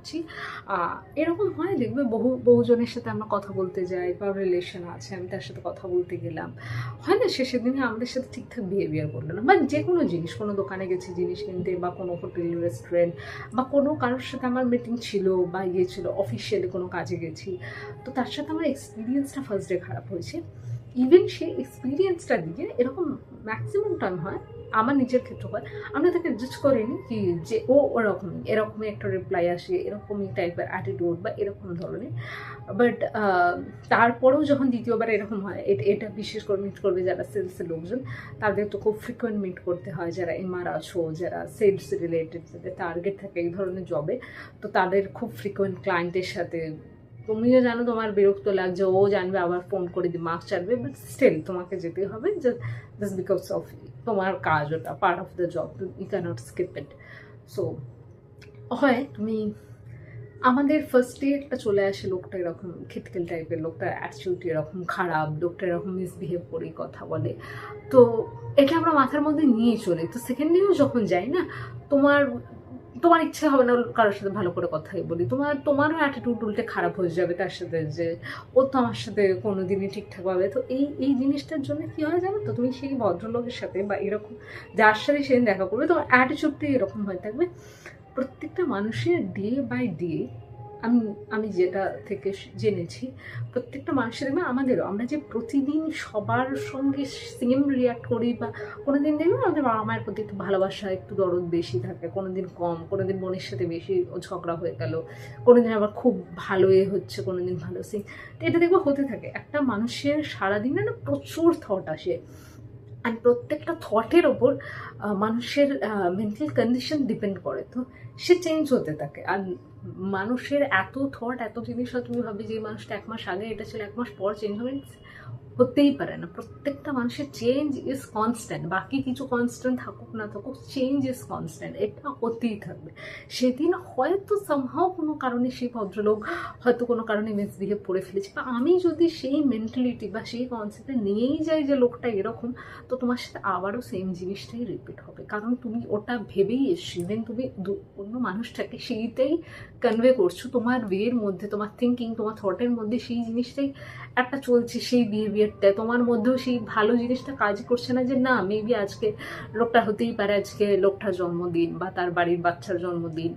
পারছি। এরকম হয় দেখবে বহুজনের সাথে আমরা কথা বলতে যাই বা রিলেশন আছে, আমি তার সাথে কথা বলতে গেলাম, হয় না শেষের দিনে আমাদের সাথে ঠিকঠাক বিহেভিয়ার করলো না, বা যে কোনো জিনিস, কোনো দোকানে গেছি জিনিস কিনতে বা কোনো হোটেল রেস্টুরেন্ট বা কোনো কারোর সাথে আমার মিটিং ছিল বা ইয়ে ছিল, অফিসিয়ালি কোনো কাজে গেছি, তো তার সাথে আমার এক্সপিরিয়েন্সটা ফার্স্ট ডে খারাপ হয়েছে। ইভেন সেই এক্সপিরিয়েন্সটা দিয়ে এরকম ম্যাক্সিমাম টাইম হয়, আমার নিজের ক্ষেত্রে হয়, আমরা তাকে জাজ করিনি কি যে ও ওরকমই, এরকমই একটা রিপ্লাই আসে, এরকমই টাইপের অ্যাটিটিউড বা এরকম ধরনের। বাট তারপরেও যখন দ্বিতীয়বার এরকম হয়, এটা বিশেষ করে মিট করবে যারা সেলসের লোকজন, তাদের তো খুব ফ্রিকোয়েন্ট মিট করতে হয়, যারা এমআর আছো, যারা সেলস রিলেটেড, যাদের টার্গেট থাকে এই ধরনের জবে, তো তাদের খুব ফ্রিকোয়েন্ট ক্লায়েন্টের সাথে তুমিও জানো তোমার বিরক্ত লাগছে, ও জানবে আবার ফোন করে দিয়ে মার্কস চাটবে, বাট স্টিল তোমাকে যেতে হবে, জাস্ট বিকজ অফ তোমার কাজ, ওটা part of the job, you can't skip it. So হয় তুমি, আমাদের ফার্স্টে একটা চলে আসে লোকটা এরকম খিটখিল টাইপের, লোকটার অ্যাটিটিউড এরকম খারাপ, লোকটা এরকম মিসবিহেভ করে কথা বলে, তো এটা আমরা মাথার মধ্যে নিয়ে চলি। তো সেকেন্ড ডেও যখন যাই না, তোমার তোমার ইচ্ছা হবে না কারোর সাথে ভালো করে কথাই বলি, তোমারও অ্যাটিটিউড উল্টে খারাপ হয়ে যাবে তার সাথে, যে ও তো আমার সাথে কোনোদিনই ঠিকঠাক পাবে। তো এই জিনিসটার জন্য কী হয় জানো তো, তুমি সেই ভদ্রলোকের সাথে বা এরকম যার সাথে সেদিন দেখা করবে, তোমার অ্যাটিটিউডটাই এরকম হয়ে থাকবে। প্রত্যেকটা মানুষের ডে বাই ডে, আমি আমি যেটা থেকে জেনেছি, প্রত্যেকটা মানুষের দেখবে, আমাদেরও, আমরা যে প্রতিদিন সবার সঙ্গে সেম রিয়াক্ট করি, বা কোনো দিন দেখবে আমাদের বাবা মায়ের প্রতি একটু ভালোবাসা, একটু দরদ বেশি থাকে, কোনো দিন কম, কোনো দিন বোনের সাথে বেশি ঝগড়া হয়ে গেল, কোনো দিন আবার খুব ভালো হচ্ছে, কোনো দিন ভালো সিং, তো এটা দেখবে হতে থাকে। একটা মানুষের সারাদিনে না প্রচুর থট আসে, আর প্রত্যেকটা থটের ওপর মানুষের মেন্টাল কন্ডিশন ডিপেন্ড করে, তো সে চেঞ্জ হতে থাকে। আর মানুষের এত থট, এত জিনিস হয়, তুমি ভাবি যে মানুষটা 1 মাস আগে এটা ছিল, 1 মাস পর চেঞ্জ হবে, হতেই পারে না। প্রত্যেকটা মানুষের চেঞ্জ ইজ কনস্ট্যান্ট, বাকি কিছু কনস্ট্যান্ট থাকুক না থাকুক, চেঞ্জ ইজ কনস্ট্যান্ট, এটা হতেই থাকবে। সেদিন হয়তো সামহাও কোনো কারণে সেই ভদ্রলোক হয়তো কোনো কারণে মিসবিহেভ করে ফেলেছে, বা আমি যদি সেই মেন্টালিটি বা সেই কনসেপ্টে নিয়েই যাই যে লোকটা এরকম, তো তোমার সাথে আবারও সেম জিনিসটাই রিপিট হবে, কারণ তুমি ওটা ভেবেই এসছো। ইভেন তুমি অন্য মানুষটাকে সেইটাই কনভে করছো, তোমার ওয়ের মধ্যে, তোমার থিঙ্কিং, তোমার থটের মধ্যে সেই জিনিসটাই একটা চলছে, সেই বিহেভিয়ারটা তোমার মধ্যেও সেই ভালো জিনিসটা কাজ করছে না, যে না মেবি আজকে লোকটা হতেই পারে, আজকে লোকটার জন্মদিন বা তার বাড়ির বাচ্চার জন্মদিন,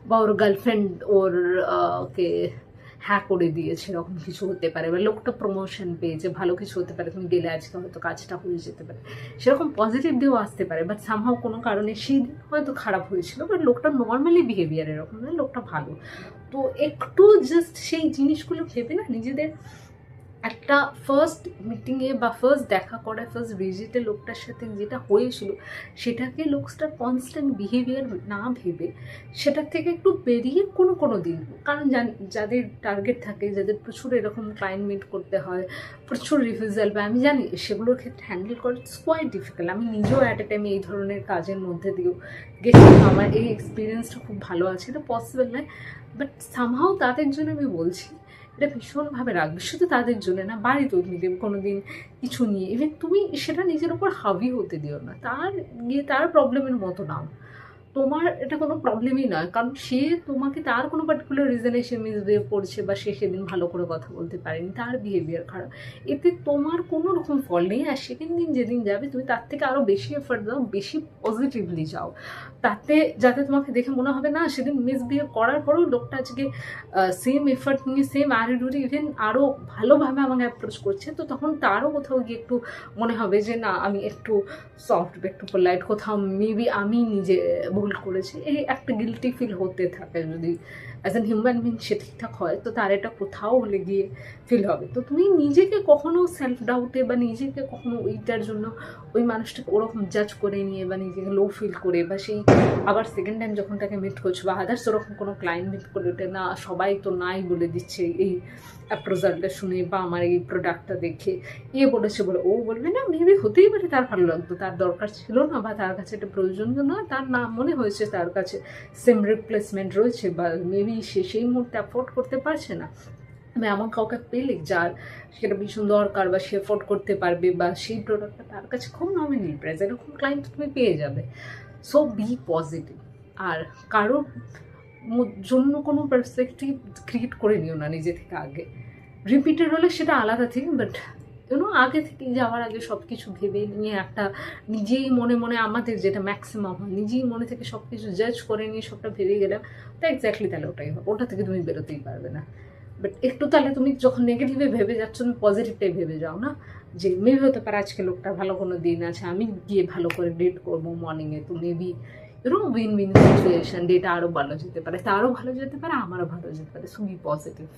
বা ওর গার্লফ্রেন্ড ওর কে হ্যাঁ করে দিয়েছে, এরকম কিছু হতে পারে, বা লোকটা প্রমোশন পেয়েছে, ভালো কিছু হতে পারে, তুমি গেলে আজকে হয়তো কাজটা হয়ে যেতে পারে, সেরকম পজিটিভ দিয়েও আসতে পারে। বাট সামহাও কোনো কারণে সেই দিন হয়তো খারাপ হয়েছিল, বাট লোকটা নর্মালি বিহেভিয়ার এরকম না, লোকটা ভালো। তো একটু জাস্ট সেই জিনিসগুলো ভেবে না, নিজেদের একটা ফার্স্ট মিটিংয়ে বা ফার্স্ট দেখা করা, ফার্স্ট ভিজিটে লোকটার সাথে যেটা হয়েছিল, সেটাকে লোকটার কনস্ট্যান্ট বিহেভিয়ার না ভেবে সেটার থেকে একটু বেরিয়ে কোনো দিন, কারণ যাদের টার্গেট থাকে, যাদের প্রচুর এরকম ক্লায়েন্ট মিট করতে হয়, প্রচুর রিফিউজাল, বা আমি জানি সেগুলোর ক্ষেত্রে হ্যান্ডেল করা ইটস কোয়াইট ডিফিকাল্ট। আমি নিজেও অ্যাট এ টাইমে এই ধরনের কাজের মধ্যে দিয়েও গেছিলাম, আমার এই এক্সপিরিয়েন্সটা খুব ভালো আছে, এটা পসিবল নয়, বাট সামহাও তাদের জন্য আমি বলছি এটা ভীষণভাবে রাখবে, শুধু তাদের জন্য না, বাড়িতেও নিতে কোনো দিন কিছু নিয়ে, ইভেন তুমি সেটা নিজের ওপর হাবি হতে দিও না, তার গিয়ে তার প্রবলেমের মতো নাও, তোমার এটা কোনো প্রবলেমই নয়, কারণ সে তোমাকে তার কোনো পার্টিকুলার রিজনে সে মিসবিহেভ করছে, বা সে সেদিন ভালো করে কথা বলতে পারেনি, তার বিহেভিয়ার খারাপ, এতে তোমার কোনো রকম ফল নেই। আর সেকেন্ড দিন যেদিন যাবে, তুমি তার থেকে আরও বেশি এফার্ট দাও, বেশি পজিটিভলি যাও, তাতে যাতে তোমাকে দেখে মনে হবে না সেদিন মিসবিহেভ করার পরেও লোকটা আজকে সেম এফার্ট নিয়ে, সেম অ্যাটিটিউডে, ইভেন আরও ভালোভাবে আমাকে অ্যাপ্রোচ করছে, তো তখন তারও কোথাও গিয়ে একটু মনে হবে যে না আমি একটু সফট বা একটু পোলাইট, কোথাও মেবি আমি নিজে ভুল করেছি, এই একটা গিল্টি ফিল হতে থাকে। যদি অ্যাজ অ্যান হিউম্যান বিং সে ঠিকঠাক হয়, তো তার এটা কোথাও হলে গিয়ে ফিল হবে। তো তুমি নিজেকে কখনো সেলফ ডাউটে বা নিজেকে কখনো ওইটার জন্য ওই মানুষটাকে ওরকম জাজ করে নিয়ে, বা নিজেকে লো ফিল করে, বা সেই আবার সেকেন্ড টাইম যখন তাকে মিট করছো, বা আদার্স ওরকম কোনো ক্লায়েন্ট মিট করলে, ওটা না সবাই তো নাই বলে দিচ্ছে এই অ্যাপ্রোজালটা শুনে, বা আমার এই প্রোডাক্টটা দেখে বলেছে বলে ও বলবে না, মেবি হতেই পারে তার ভালো লাগতো, তার দরকার ছিল না, বা তার কাছে এটা প্রয়োজনীয় নয়, তার না মনে হয়েছে তার কাছে সেম রিপ্লেসমেন্ট রয়েছে, বা মেবি সে সেই মুহূর্তে অ্যাফোর্ড করতে পারছে না। আমি এমন কাউকে পেলে যার সেটা ভীষণ দরকার, বা সে অ্যাফোর্ড করতে পারবে, বা সেই প্রোডাক্টটা তার কাছে খুব নমিনাল প্রাইস, এরকম ক্লায়েন্ট তুমি পেয়ে যাবে। So B positive. আর কারো জন্য কোনো পার্সপেক্টিভ ক্রিয়েট করে নিও না নিজে থেকে আগে। রিপিটেড হলে সেটা আলাদা থিং, বাট আগে থেকে যাওয়ার আগে সব কিছু ভেবে নিয়ে একটা নিজেই মনে মনে আমাদের যেটা ম্যাক্সিমাম হয়, নিজেই মনে থেকে সব কিছু জাজ করে নিয়ে সবটা ভেবে গেলাম, তো এক্স্যাক্টলি তাহলে ওটাই হবে, ওটা থেকে তুমি বেরোতেই পারবে না। বাট একটু তাহলে তুমি যখন নেগেটিভে ভেবে যাচ্ছ, তুমি পজিটিভটাই ভেবে যাও না, যে মেবি হতে পারে আজকে লোকটার ভালো কোনো দিন আছে, আমি গিয়ে ভালো করে ডেট করবো মর্নিংয়ে, তো maybe win win situation, data আরও ভালো যেতে পারে, তারও ভালো যেতে পারে, আমারও ভালো যেতে পারে, সো বি পজিটিভ।